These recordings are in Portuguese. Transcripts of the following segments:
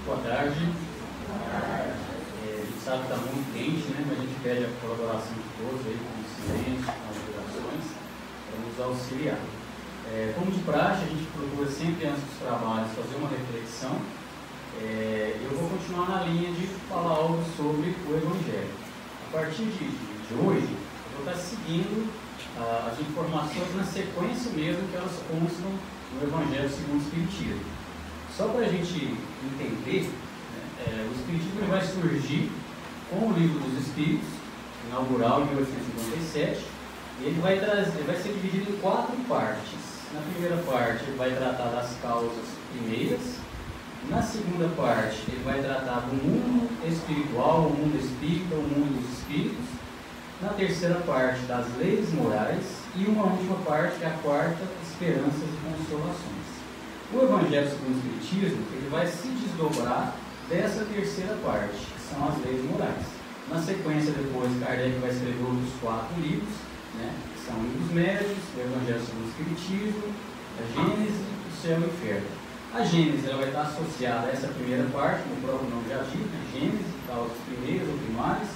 Boa tarde. A gente sabe que está muito quente, né? Mas a gente pede a colaboração de todos aí, com o silêncio, com as orações, para nos auxiliar. Como de praxe, a gente procura sempre antes dos trabalhos fazer uma reflexão. Eu vou continuar na linha de falar algo sobre o Evangelho. A partir de hoje, eu vou estar seguindo as informações na sequência mesmo que elas constam no Evangelho segundo o Espiritismo. Só para a gente entender, né, o Espiritismo vai surgir com o Livro dos Espíritos, inaugural em 1857, e ele vai ser dividido em 4 partes. Na primeira parte, ele vai tratar das causas primeiras. Na segunda parte, ele vai tratar do mundo espiritual, o mundo espírita, o mundo dos espíritos. Na terceira parte, das leis morais. E uma última parte, que é a quarta, esperanças e consolações. O Evangelho segundo o Espiritismo, ele vai se desdobrar dessa terceira parte, que são as leis morais. Na sequência, depois, Kardec vai escrever outros 4 livros, né, que são o Livro dos Médiuns, o Evangelho segundo o Espiritismo, a Gênese, o Céu e o Inferno. A Gênese ela vai estar associada a essa primeira parte, como o próprio nome já diz, né, Gênese, causas primeiras ou primárias.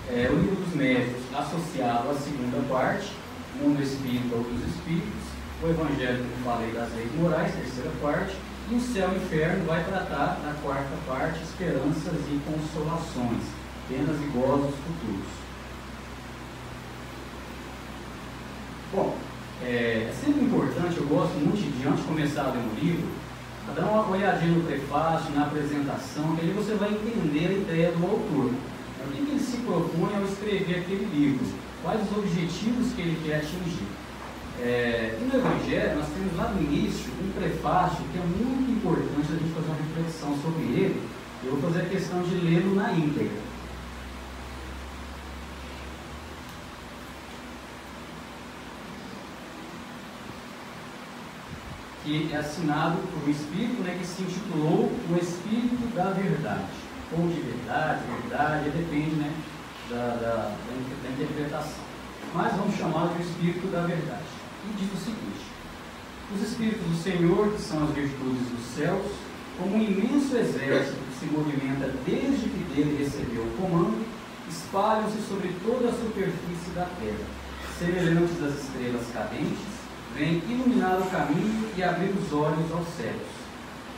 O Livro dos Médiuns associado à segunda parte, mundo espírita ou dos espíritos. O Evangelho, como falei, das leis morais, terceira parte. E o Céu e o Inferno vai tratar da quarta parte, esperanças e consolações, penas e gozos futuros. Bom, é sempre importante, eu gosto muito de, antes de começar a ler um livro, dar uma olhadinha no prefácio, na apresentação, que aí você vai entender a ideia do autor. O que ele se propõe ao escrever aquele livro? Quais os objetivos que ele quer atingir? E no Evangelho, nós temos lá no início um prefácio que é muito importante a gente fazer uma reflexão sobre ele. Eu vou fazer a questão de lê-lo na íntegra. Que é assinado por um espírito, né, que se intitulou O Espírito da Verdade. Ou de verdade, depende, né, da interpretação. Mas vamos chamá-lo de Espírito da Verdade. E diz o seguinte: os Espíritos do Senhor, que são as virtudes dos céus, como um imenso exército que se movimenta desde que dele recebeu o comando, espalham-se sobre toda a superfície da terra, semelhantes às estrelas cadentes, vêm iluminar o caminho e abrir os olhos aos céus.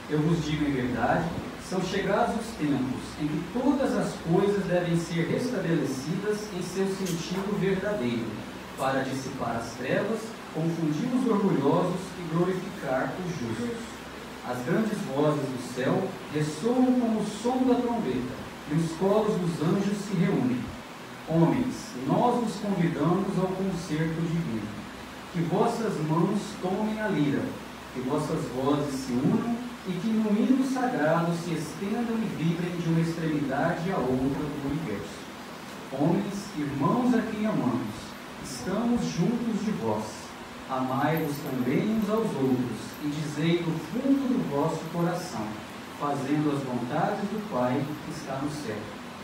Eu vos digo em verdade, são chegados os tempos em que todas as coisas devem ser restabelecidas em seu sentido verdadeiro, para dissipar as trevas, confundir os orgulhosos e glorificar os justos. As grandes vozes do céu ressoam como o som da trombeta, e os coros dos anjos se reúnem. Homens, nós vos convidamos ao concerto divino. Que vossas mãos tomem a lira, que vossas vozes se unam e que no hino sagrado se estendam e vibrem de uma extremidade à outra do universo. Homens, irmãos a quem amamos, estamos juntos de vós. Amai-vos também uns aos outros e dizei do fundo do vosso coração, fazendo as vontades do Pai que está no céu.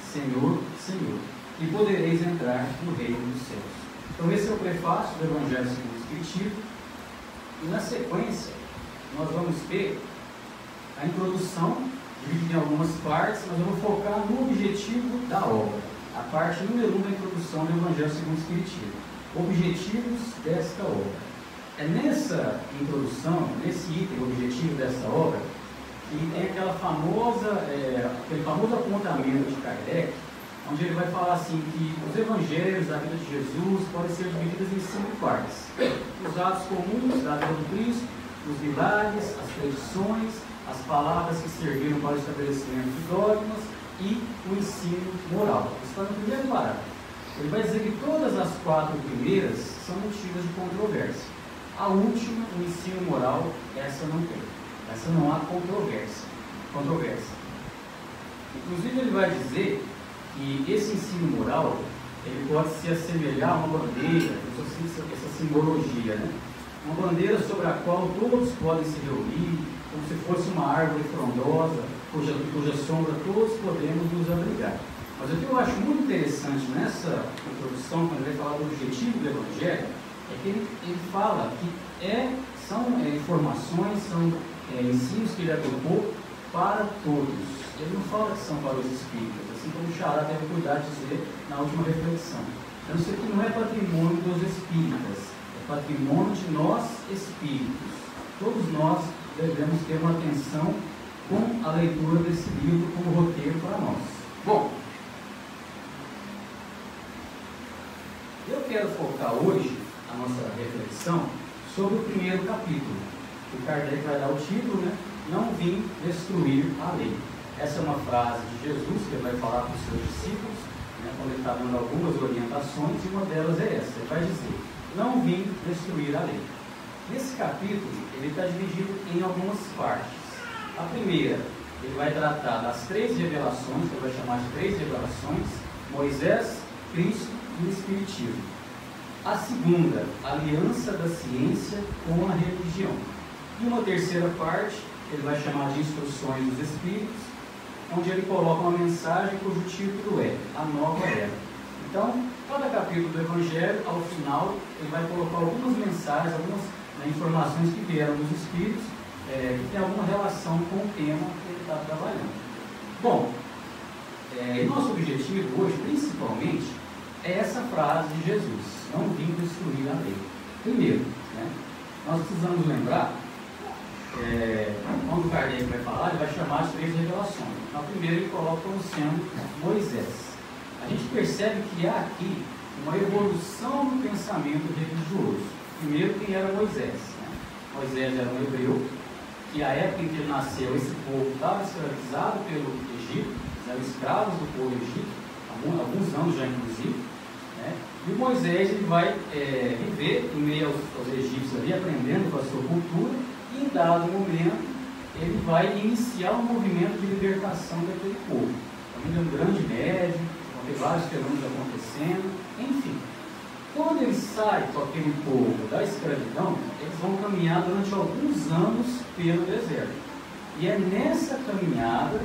Senhor, Senhor, e podereis entrar no reino dos céus. Então esse é o prefácio do Evangelho segundo o Espiritismo. E na sequência, nós vamos ter a introdução, dividida em algumas partes, mas eu vou focar no objetivo da obra. A parte número 1 da introdução do Evangelho segundo o Espiritismo. Objetivos desta obra. É nessa introdução, nesse item, objetivo dessa obra, que tem aquele famoso apontamento de Kardec, onde ele vai falar assim que os evangelhos da vida de Jesus podem ser divididos em 5 partes. Os atos comuns da vida do Cristo, os milagres, as tradições, as palavras que serviram para o estabelecimento de dogmas e o ensino moral. Isso está no primeiro parágrafo. Ele vai dizer que todas as 4 primeiras são motivos de controvérsia. A última, o ensino moral, essa não tem. Essa não há controvérsia. Inclusive ele vai dizer que esse ensino moral, ele pode se assemelhar a uma bandeira, essa simbologia, né? Uma bandeira sobre a qual todos podem se reunir, como se fosse uma árvore frondosa, cuja sombra todos podemos nos abrigar. Mas o que eu acho muito interessante nessa introdução, quando ele vai falar do objetivo do Evangelho, é que ele fala que são informações, são ensinos que ele agrupou para todos. Ele não fala que são para os espíritas, assim como o Xará teve cuidado de dizer na última reflexão. Então isso aqui não é patrimônio dos espíritas, é patrimônio de nós espíritos. Todos nós devemos ter uma atenção com a leitura desse livro como roteiro para nós. Bom, eu quero focar hoje a nossa reflexão sobre o primeiro capítulo. O Kardec vai dar o título, né? Não vim destruir a lei. Essa é uma frase de Jesus que ele vai falar para os seus discípulos, né, quando ele está dando algumas orientações, e uma delas é essa. Ele vai dizer: não vim destruir a lei. Nesse capítulo, ele está dividido em algumas partes. A primeira, ele vai tratar das 3 revelações, que ele vai chamar de 3 revelações: Moisés, Cristo e o Espiritismo. A segunda, a aliança da ciência com a religião. E uma terceira parte, ele vai chamar de instruções dos Espíritos, onde ele coloca uma mensagem cujo título é A Nova Era. Então, cada capítulo do Evangelho, ao final, ele vai colocar algumas mensagens, algumas informações que vieram dos Espíritos, que tem alguma relação com o tema que ele está trabalhando. Bom, nosso objetivo hoje, principalmente, é essa frase de Jesus: não vim destruir a lei. Primeiro, né, nós precisamos lembrar, quando o Kardec vai falar, ele vai chamar as 3 revelações. Na primeira ele coloca como sendo Moisés. A gente percebe que há aqui uma evolução no pensamento religioso. Primeiro, quem era Moisés? Né? Moisés era um hebreu, que a época em que ele nasceu, esse povo estava escravizado pelo Egito, eram escravos do povo egípcio, alguns anos já inclusive, né? E Moisés ele vai viver em meio aos egípcios ali, aprendendo com a sua cultura, e em dado momento ele vai iniciar um movimento de libertação daquele povo. Também é um grande médium, vão ter vários fenômenos acontecendo, enfim. Quando ele sai com aquele povo da escravidão, eles vão caminhar durante alguns anos pelo deserto. E é nessa caminhada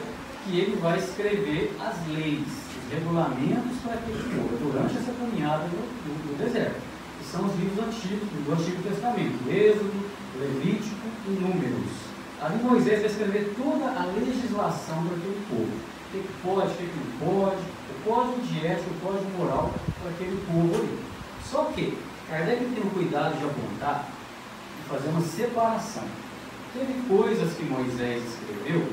que ele vai escrever as leis, os regulamentos para aquele povo, durante essa caminhada no deserto, que são os livros antigos, do Antigo Testamento: Êxodo, Levítico e Números. Ali Moisés vai escrever toda a legislação para aquele povo: o que pode, o que não pode, o código de ética, o código moral para aquele povo ali. Só que Kardec tem o cuidado de apontar e fazer uma separação. Teve coisas que Moisés escreveu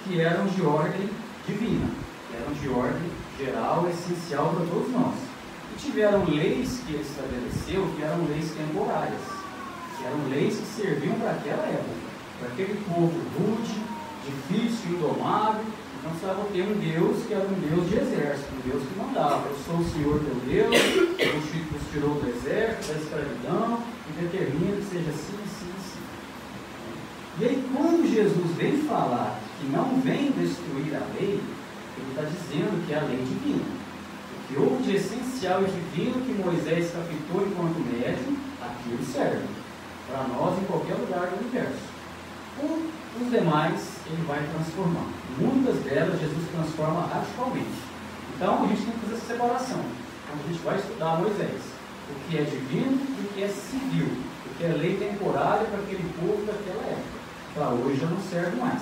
que eram de ordem divina, que eram de ordem geral, essencial para todos nós. E tiveram leis que ele estabeleceu que eram leis temporárias, que eram leis que serviam para aquela época, para aquele povo rude, difícil, indomável. Então precisava ter um Deus que era um Deus de exército, um Deus que mandava: eu sou o Senhor teu Deus, eu nos tirou do exército, da escravidão, e determina que seja assim, assim, assim. E aí quando Jesus vem falar que não vem destruir a lei, ele está dizendo que é a lei divina. O que houve de essencial e divino que Moisés captou enquanto médium, aquilo serve para nós em qualquer lugar do universo. Os demais ele vai transformar. Muitas delas Jesus transforma radicalmente. Então a gente tem que fazer essa separação. Quando a gente vai estudar Moisés, o que é divino e o que é civil, o que é lei temporária para aquele povo daquela época. Para hoje já não serve mais.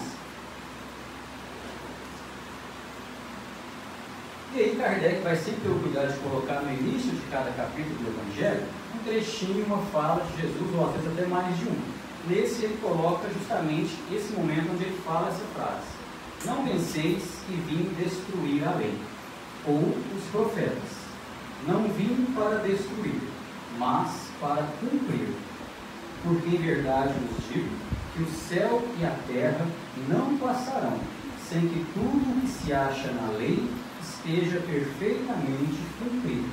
E aí Kardec vai sempre ter o cuidado de colocar no início de cada capítulo do Evangelho um trechinho, uma fala de Jesus, ou às vezes até mais de um. Nesse ele coloca justamente esse momento onde ele fala essa frase: não penseis que vim destruir a lei, ou os profetas. Não vim para destruir, mas para cumprir. Porque em verdade vos digo que o céu e a terra não passarão, sem que tudo o que se acha na lei esteja perfeitamente cumprido,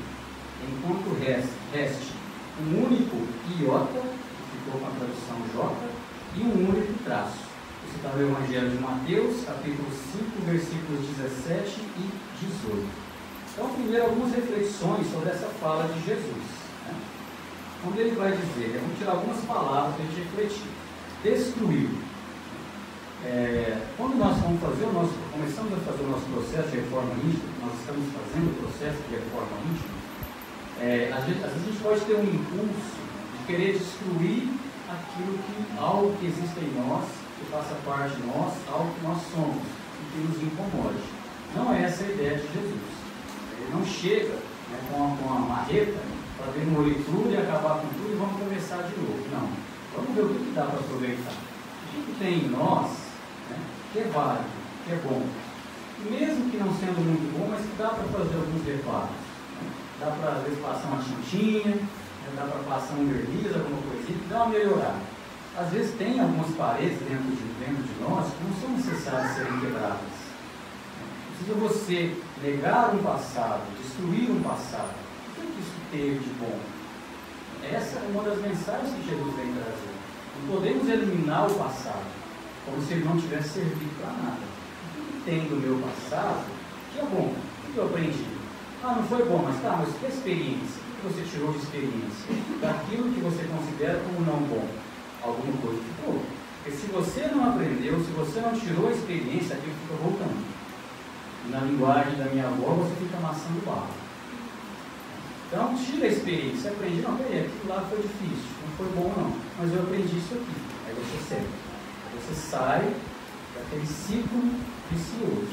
enquanto reste um único iota, que ficou com a tradução J, e um único traço. Você está no Evangelho de Mateus, capítulo 5, versículos 17 e 18. Então, primeiro, algumas reflexões sobre essa fala de Jesus. Né? Quando ele vai dizer, vamos tirar algumas palavras para a gente refletir. Destruir. Quando nós começamos a fazer o nosso processo de reforma íntima, nós estamos fazendo o processo de reforma íntima, às vezes a gente pode ter um impulso de querer destruir algo que existe em nós, que faça parte de nós, algo que nós somos e que nos incomode. Não é essa a ideia de Jesus. Ele não chega, né, com uma marreta para demolir tudo e acabar com tudo e vamos começar de novo. Não. Vamos ver o que dá para aproveitar. O que tem em nós, né, que é válido, que é bom. Mesmo que não sendo muito bom, mas que dá para fazer alguns reparos. Né? Dá para, às vezes, passar uma tintinha, né? Dá para passar um verniz, alguma coisinha, que dá uma melhorada. Às vezes tem algumas paredes dentro de nós que não são necessárias serem quebradas. Precisa você negar um passado, destruir um passado. O que isso teve de bom? Essa é uma das mensagens que Jesus vem trazer. Não podemos eliminar o passado, como se ele não tivesse servido para nada. O que tem do meu passado que é bom? O que eu aprendi? Ah, não foi bom, mas tá, mas que experiência? O que você tirou de experiência? Daquilo que você considera como não bom? Alguma coisa ficou. Porque se você não aprendeu, se você não tirou a experiência, aquilo fica voltando. E na linguagem da minha avó, você fica amassando barro. Então, tira a experiência, aprende, não, peraí, aquilo lá foi difícil, não foi bom não, mas eu aprendi isso aqui. Aí você segue. Você sai daquele ciclo vicioso.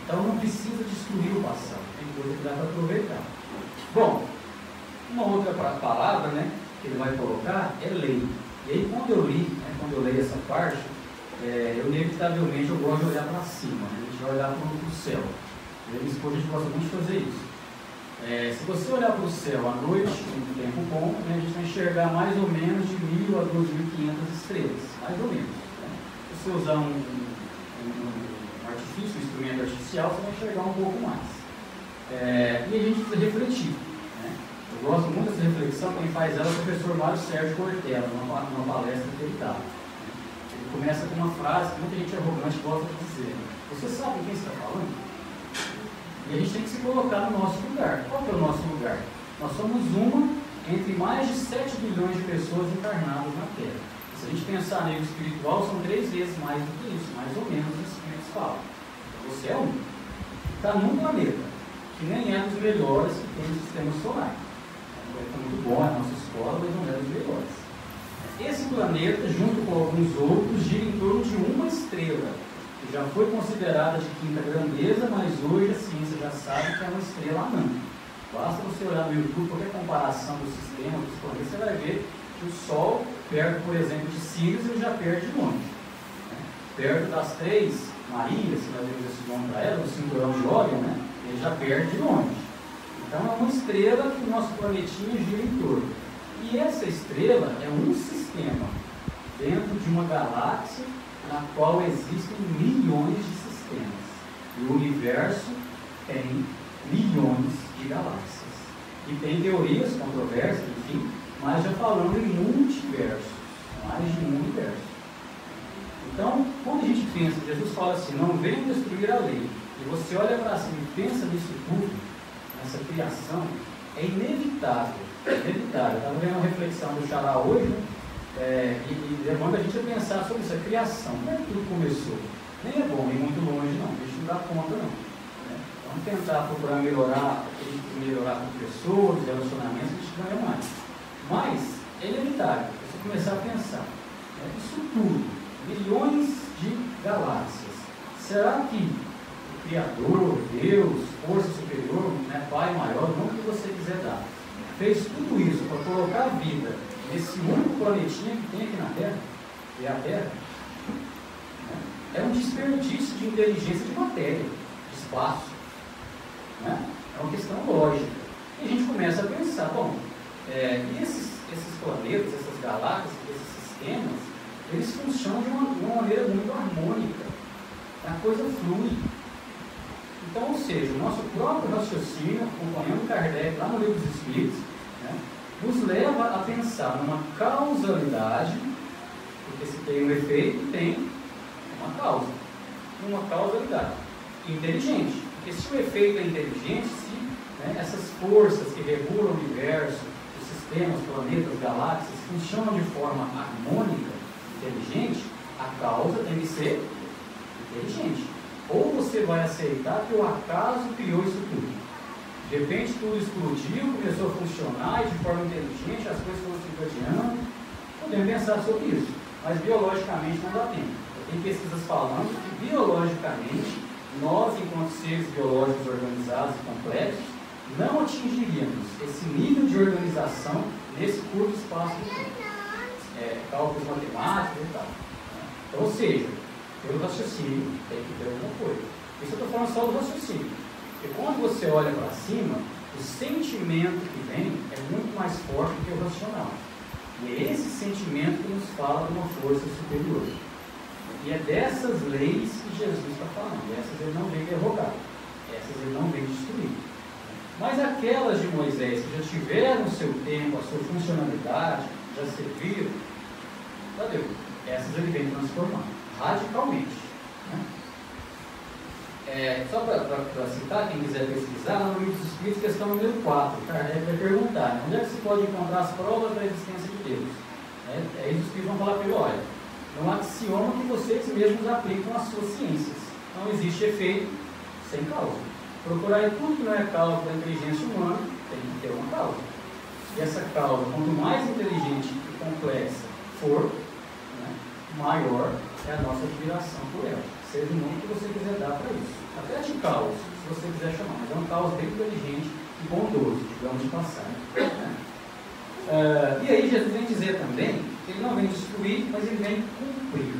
Então não precisa destruir o passado, tem coisa que dá para aproveitar. Bom, uma outra palavra, né, que ele vai colocar é lei. E aí quando eu li, né, quando eu leio essa parte, eu inevitavelmente eu gosto de olhar para cima, né, a gente vai olhar para o céu. Eu e minha esposa a gente gosta muito de fazer isso. Se você olhar para o céu à noite, em tempo bom, né, a gente vai enxergar mais ou menos de 1.000 a 2.500 estrelas, mais ou menos. Né? Se você usar um artifício, um instrumento artificial, você vai enxergar um pouco mais. E a gente precisa refletir. Né? Eu gosto muito dessa reflexão, quem faz ela é o professor Mário Sérgio Cortella, numa palestra que ele dá. Ele começa com uma frase que muita gente arrogante gosta de dizer. Você sabe quem está falando? E a gente tem que se colocar no nosso lugar. Qual que é o nosso lugar? Nós somos uma entre mais de 7 bilhões de pessoas encarnadas na Terra. E se a gente pensar no nível espiritual, são 3 vezes mais do que isso, mais ou menos os espíritos falam. Então, você é um. Está num planeta que nem é dos melhores que tem no sistema solar. É muito bom, é a nossa escola, mas não é dos melhores. Esse planeta, junto com alguns outros, gira em torno de uma estrela. Já foi considerada de quinta grandeza, mas hoje a ciência já sabe que é uma estrela anã. Basta você olhar no YouTube, qualquer comparação do sistema, dos planetas, você vai ver que o Sol, perto, por exemplo, de Sirius, ele já perde de longe. Perto das 3 Marias, que nós vemos esse nome para ela, o cinturão de Órion, né? Ele já perde de longe. Então é uma estrela que o nosso planetinha gira em torno. E essa estrela é um sistema dentro de uma galáxia na qual existem milhões de sistemas. E o universo tem milhões de galáxias. E tem teorias controversas, enfim, mas já falando em multiversos, mais de um universo. Então, quando a gente pensa, Jesus fala assim, não venham destruir a lei, e você olha para cima e pensa nisso tudo, nessa criação, é inevitável, inevitável. Eu estava vendo uma reflexão do Xará hoje, né? E levando a gente a pensar sobre essa criação. Como é que tudo começou? Nem é bom ir muito longe, não. A gente não dá conta, não. Né? Vamos tentar procurar melhorar com pessoas, relacionamentos, a gente ganha mais. Mas é inevitável você começar a pensar. Isso tudo, milhões de galáxias. Será que o Criador, Deus, força superior, né, Pai maior, o nome que você quiser dar, fez tudo isso para colocar a vida nesse único planetinha que tem aqui na Terra, que é a Terra? É um desperdício de inteligência de matéria, de espaço. Né? É uma questão lógica. E a gente começa a pensar, bom, e esses planetas, essas galáxias, esses sistemas, eles funcionam de uma maneira muito harmônica. A coisa flui. Então, ou seja, o nosso próprio raciocínio, acompanhando Kardec lá no Livro dos Espíritos, né, nos leva a pensar numa causalidade, porque se tem um efeito, tem uma causa. Uma causalidade inteligente. Porque se o efeito é inteligente, se essas forças que regulam o universo, os sistemas, planetas, galáxias, funcionam de forma harmônica, inteligente, a causa tem que ser inteligente. Ou você vai aceitar que o acaso criou isso tudo. De repente tudo explodiu, começou a funcionar e de forma inteligente as coisas foram se encadeando. Podemos pensar sobre isso, mas biologicamente não dá tempo. tem pesquisas falando que biologicamente, nós, enquanto seres biológicos organizados e complexos, não atingiríamos esse nível de organização nesse curto espaço de tempo. Cálculos matemáticos e tal. Então, ou seja, pelo raciocínio tem que ter alguma coisa. Isso eu estou falando só do raciocínio. Porque quando você olha para cima, o sentimento que vem é muito mais forte do que o racional. E é esse sentimento que nos fala de uma força superior. E é dessas leis que Jesus está falando. E essas ele não vem derrogar. Essas ele não vem destruir. Mas aquelas de Moisés que já tiveram o seu tempo, a sua funcionalidade, já serviram, cadê? Essas ele vem transformar radicalmente. Né? Só para citar, quem quiser pesquisar, no Livro dos Espíritos, questão número 4, Kardec vai perguntar, onde é que se pode encontrar as provas da existência de Deus? Aí os Espíritos vão falar para ele, olha, é um axioma que vocês mesmos aplicam às suas ciências. Não existe efeito sem causa. Procurar tudo que não é causa da inteligência humana, tem que ter uma causa. E essa causa, quanto mais inteligente e complexa for, né, maior é a nossa admiração por ela. Seja o nome que você quiser dar para isso. Até de caos, se você quiser chamar. Mas é um caos bem inteligente e bondoso, digamos de passagem. Né? E aí Jesus vem dizer também que ele não vem destruir, mas ele vem cumprir.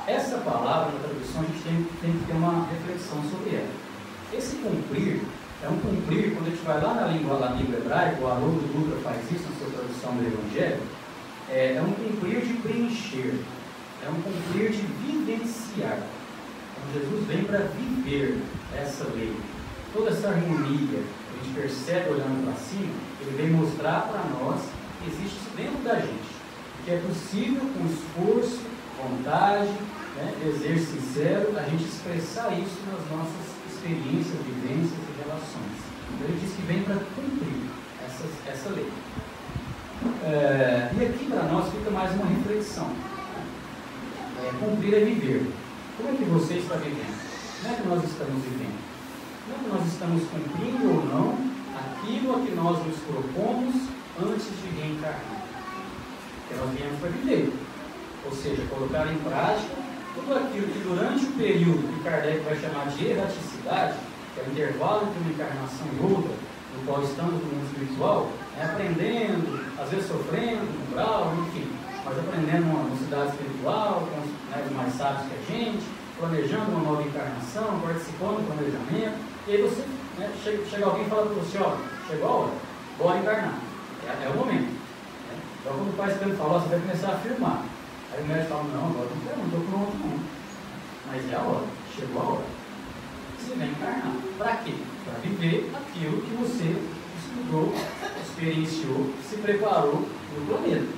Essa palavra, na tradução, a gente tem que ter uma reflexão sobre ela. Esse cumprir é um cumprir, quando a gente vai lá na língua hebraica, o Haroldo Dutra faz isso na sua tradução do Evangelho, é um cumprir de preencher, é um cumprir de vivenciar. Então Jesus vem para viver essa lei, toda essa harmonia que a gente percebe olhando para cima, ele vem mostrar para nós que existe isso dentro da gente, que é possível com esforço, vontade, né, desejo sincero, a gente expressar isso nas nossas experiências, vivências e relações. Então ele diz que vem para cumprir essa lei. E aqui para nós fica mais uma reflexão. Cumprir é viver. Como é que você está vivendo? Como é que nós estamos vivendo? Como é que nós estamos cumprindo ou não aquilo a que nós nos propomos antes de reencarnar? Porque nós viemos para viver. Ou seja, colocar em prática tudo aquilo que durante o período que Kardec vai chamar de erraticidade, que é o intervalo entre uma encarnação e outra, no qual estamos no mundo espiritual, aprendendo, às vezes sofrendo, no grau, enfim, mas aprendendo uma cidade espiritual, com os mais sábios que a gente, planejando uma nova encarnação, participando do planejamento, e aí você, chega alguém e fala para você, ó, chegou a hora, bora encarnar, é o momento. Então quando o pai sempre fala, você vai começar a afirmar. Aí o médico fala, não, agora não quero, não estou pronto não. Mas é a hora, chegou a hora. Você vem encarnar. Para quê? Para viver aquilo que você estudou, experienciou, se preparou no planeta.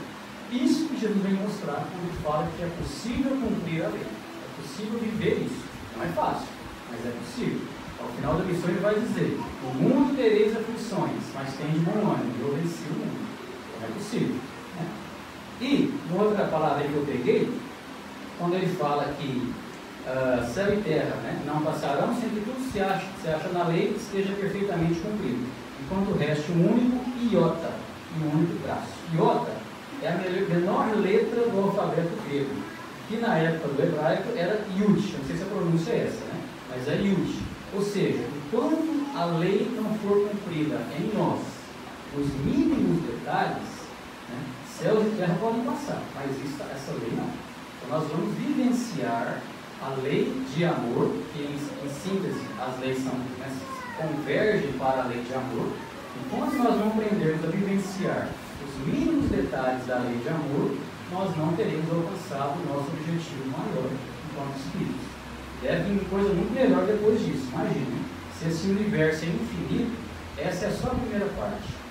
Isso que Jesus vem mostrar quando ele fala que é possível cumprir a lei. É possível viver isso. Não é fácil, mas é possível. Ao final da missão ele vai dizer, no mundo tereis aflições, mas tem de bom ânimo, eu venci o mundo. Então é possível. E, uma outra palavra que eu peguei, quando ele fala que céu e terra, não passarão sem que tudo se acha na lei esteja perfeitamente cumprido, enquanto reste um único iota e um único traço. Iota é a menor letra do alfabeto grego, que na época do hebraico era Yud, não sei se a pronúncia é essa, mas é Yud. Ou seja, enquanto a lei não for cumprida em nós, os mínimos detalhes, céus e terra podem passar, mas essa lei não. Então nós vamos vivenciar a lei de amor, que em síntese as leis convergem para a lei de amor. Enquanto nós não aprendermos a vivenciar os mínimos detalhes da lei de amor, nós não teremos alcançado o nosso objetivo maior enquanto espíritos. Deve vir coisa muito melhor depois disso. Imagine, se esse universo é infinito, essa é só a primeira parte.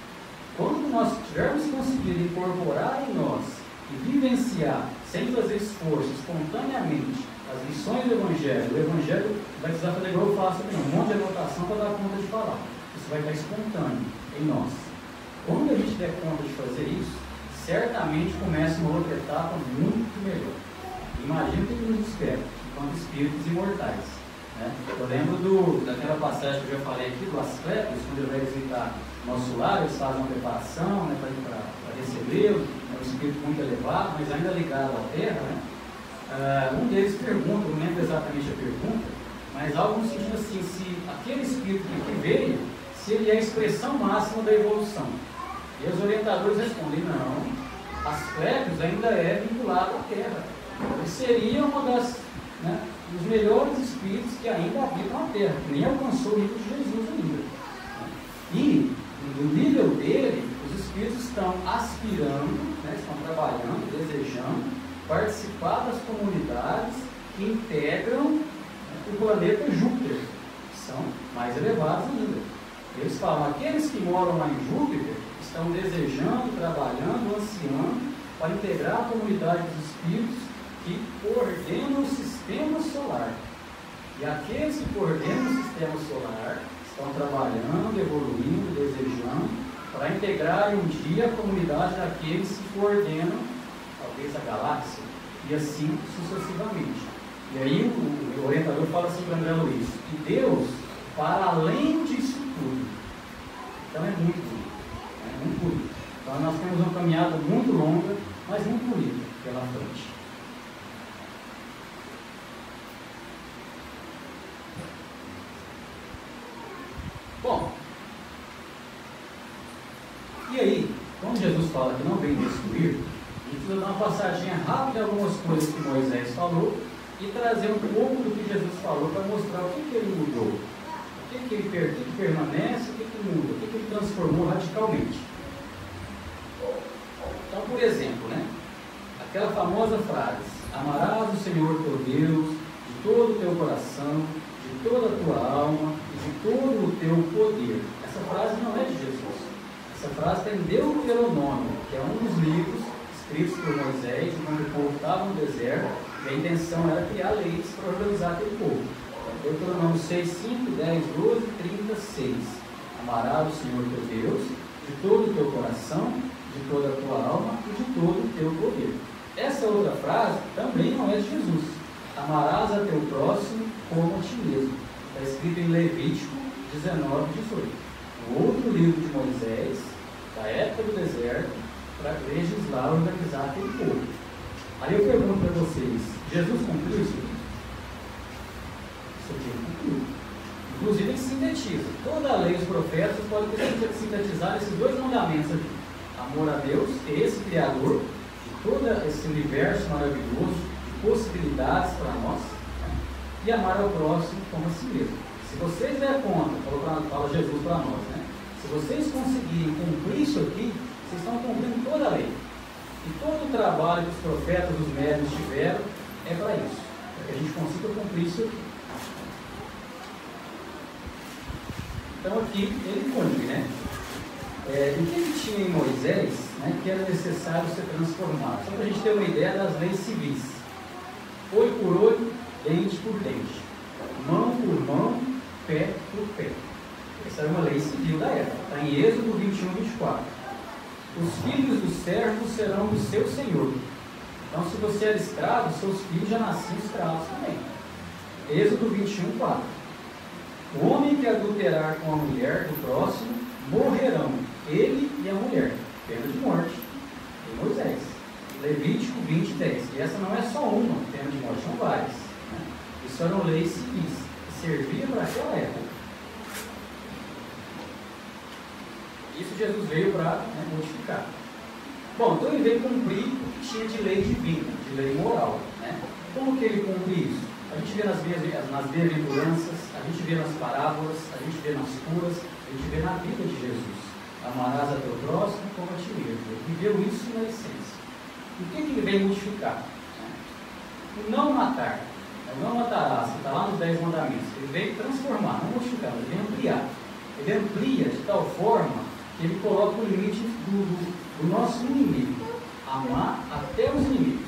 Quando nós tivermos conseguido incorporar em nós e vivenciar, sem fazer esforço, espontaneamente, as lições do Evangelho, o Evangelho vai precisar fazer igual eu faço, um monte de anotação para dar conta de falar. Isso vai estar espontâneo em nós. Quando a gente der conta de fazer isso, certamente começa uma outra etapa muito melhor. Imagina o que nos espera, enquanto espíritos imortais. Eu lembro daquela passagem que eu já falei aqui, do Asclepios, quando ele vai visitar nosso lar, eles fazem uma preparação para recebê-lo, é um espírito muito elevado, mas ainda ligado à terra. Um deles pergunta, não lembro exatamente a pergunta, mas algo no sentido assim, se aquele espírito que veio, se ele é a expressão máxima da evolução. E os orientadores respondem, não, Asclepios ainda é vinculado à Terra. Ele seria uma dos melhores espíritos que ainda habitam a Terra, que nem alcançou o nível de Jesus ainda. E, no nível dele, os espíritos estão aspirando, estão trabalhando, desejando participar das comunidades que integram o planeta Júpiter, que são mais elevados ainda. Eles falam, aqueles que moram lá em Júpiter estão desejando, trabalhando, ansiando para integrar a comunidade dos espíritos que coordenam o sistema solar. E aqueles que coordenam o sistema solar estão trabalhando, evoluindo, desejando para integrar um dia a comunidade daqueles que coordenam talvez a galáxia, e assim sucessivamente. E aí o orientador fala assim para André Luiz, que Deus, para além disso tudo, então é muito bonito. Então nós temos uma caminhada muito longa, mas muito bonita pela frente. Bom, e aí, quando Jesus fala que não vem destruir, a gente precisa dar uma passadinha rápida em algumas coisas que Moisés falou e trazer um pouco do que Jesus falou para mostrar o que ele mudou, o que ele permanece, o que muda, o que ele transformou radicalmente. Então, por exemplo, aquela famosa frase, amarás o Senhor teu Deus de todo o teu coração, de toda a tua alma e de todo o teu poder. Essa frase não é de Jesus. Essa frase está em Deuteronômio, que é um dos livros escritos por Moisés, quando o povo estava no deserto, e a intenção era criar leis para organizar aquele povo. Deuteronômio 6, 5, 10, 12, 36. Amarás o Senhor teu Deus de todo o teu coração, de toda a tua alma e de todo o teu poder. Essa outra frase também não é de Jesus. Amarás a teu próximo como a ti mesmo. Está escrito em Levítico 19, 18. Um outro livro de Moisés, da época do deserto, para legislar e organizar aquele povo. Aí eu pergunto para vocês, Jesus cumpriu isso aqui? Isso aqui ele cumpriu. Inclusive ele sintetiza. Toda a lei e os profetas podem sintetizar esses dois mandamentos aqui. Amor a Deus, que é esse Criador de todo esse universo maravilhoso, de possibilidades para nós, e amar ao próximo como a si mesmo. Se vocês der conta, fala Jesus para nós, se vocês conseguirem cumprir isso aqui, vocês estão cumprindo toda a lei. E todo o trabalho que os profetas, os médiuns tiveram, é para isso, para que a gente consiga cumprir isso aqui. Então aqui ele cumpre, o que ele tinha em Moisés, que era necessário ser transformado? Só para a gente ter uma ideia das leis civis. Olho por olho, dente por dente. Mão por mão, pé por pé. Essa é uma lei civil da época. Está em Êxodo 21, 24. Os filhos dos servos serão do seu senhor. Então, se você era escravo, seus filhos já nasciam escravos também. Êxodo 21, 4. O homem que adulterar com a mulher do próximo, morrerão, ele e a mulher. Pena de morte. Em Moisés. Levítico 20, 10. E essa não é só uma pena de morte, são várias. Isso eram leis civis, que serviam para aquela época. Isso Jesus veio para modificar. Bom, então ele veio cumprir o que tinha de lei divina, de lei moral. Como que ele cumpre isso? A gente vê nas bem-aventuranças, a gente vê nas parábolas, a gente vê nas curas, a gente vê na vida de Jesus. Amarás a teu próximo como a ti mesmo. Ele viveu isso na essência. O que ele veio modificar? O não matar. Não matarás, que está lá nos 10 mandamentos. Ele veio transformar, não modificar, ele veio ampliar. Ele amplia de tal forma que ele coloca o limite do nosso inimigo. Amar até os inimigos.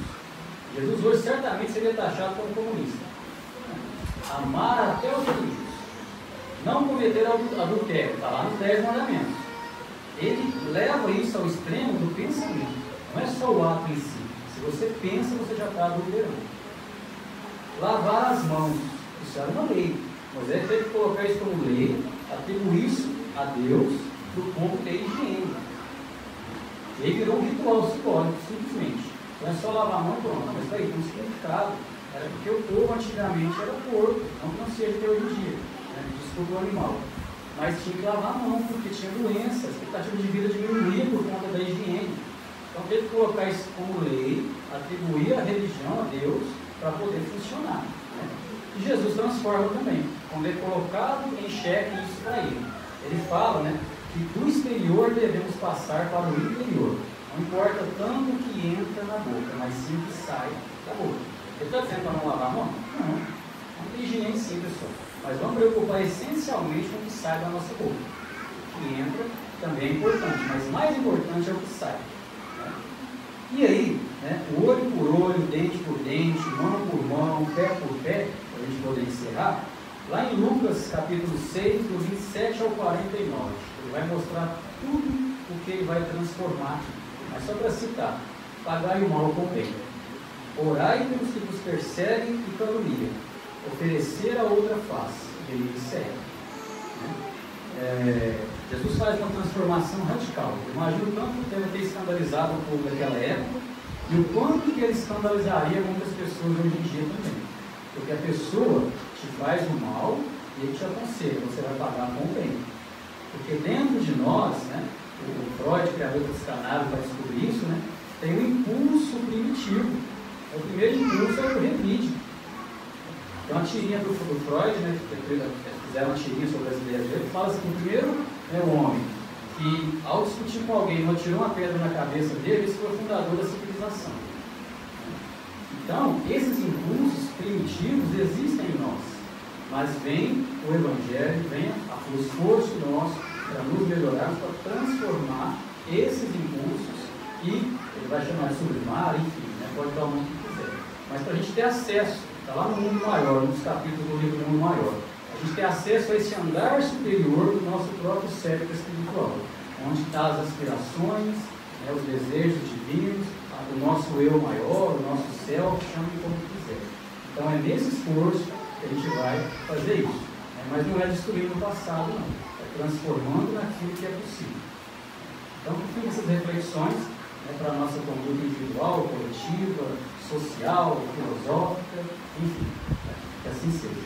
Jesus hoje certamente seria taxado como comunista. Amar até os inimigos. Não cometer adultério, está lá nos 10 mandamentos. Ele leva isso ao extremo do pensamento. Não é só o ato em si. Se você pensa, você já está adulterando. Lavar as mãos, isso era uma lei. Moisés teve que colocar isso como lei, atribuir isso a Deus do ponto de higiene. E aí virou um ritual simbólico, simplesmente. Então é só lavar a mão e pronto. Não, mas isso aí tem um significado. Era porque o povo antigamente era porco, não que não seja até hoje em dia, né? Desculpa o animal. Mas tinha que lavar a mão, porque tinha doença, a expectativa de vida diminuía por conta da higiene. Então teve que colocar isso como lei, atribuir a religião a Deus para poder funcionar. Né? E Jesus transforma também, quando é colocado em xeque isso para ele. Ele fala, né, que do exterior devemos passar para o interior. Não importa tanto o que entra na boca, mas sim o que sai da boca. Ele está dizendo para não lavar a mão? Não. Não tem higiene sim, pessoal. Mas vamos preocupar essencialmente com o que sai da nossa boca. O que entra também é importante, mas mais importante é o que sai. Né? E aí, né, olho por olho, dente por dente, mão por mão, pé por pé, para a gente poder encerrar, lá em Lucas capítulo 6, do 27 ao 49, ele vai mostrar tudo o que ele vai transformar. Mas só para citar, pagai o mal com o bem, orai pelos que vos perseguem e caluniam, oferecer a outra face, e ele segue. Jesus faz uma transformação radical. Imagina o tanto que deve ter escandalizado o povo daquela época e o quanto que ele escandalizaria muitas pessoas hoje em dia também. Porque a pessoa te faz o mal e ele te aconselha, você vai pagar com o bem. Porque dentro de nós, né, o Freud, criador do psicanálise, vai descobrir isso, né, tem um impulso primitivo. O primeiro impulso é o revide. Tem uma tirinha do Freud, né, fizeram uma tirinha sobre as ideias dele, que fala assim, o primeiro é o homem, que ao discutir com alguém, não tirou uma pedra na cabeça dele, esse foi o fundador da civilização. Então, esses impulsos primitivos existem em nós, mas vem o Evangelho, vem o esforço nosso para nos melhorarmos, para transformar esses impulsos e ele vai chamar de sublimar, enfim, né, pode dar o nome que quiser. Mas para a gente ter acesso, está lá no mundo maior, nos capítulos do livro do mundo maior, a gente ter acesso a esse andar superior do nosso próprio cérebro espiritual, onde estão as aspirações, né, os desejos divinos, o nosso eu maior, o nosso céu, chame como quiser. Então é nesse esforço que a gente vai fazer isso. Né? Mas não é destruindo o passado, não. É transformando naquilo que é possível. Então, que fiquem essas reflexões, né, para a nossa conduta individual, coletiva, social, filosófica, enfim, né? Que assim seja.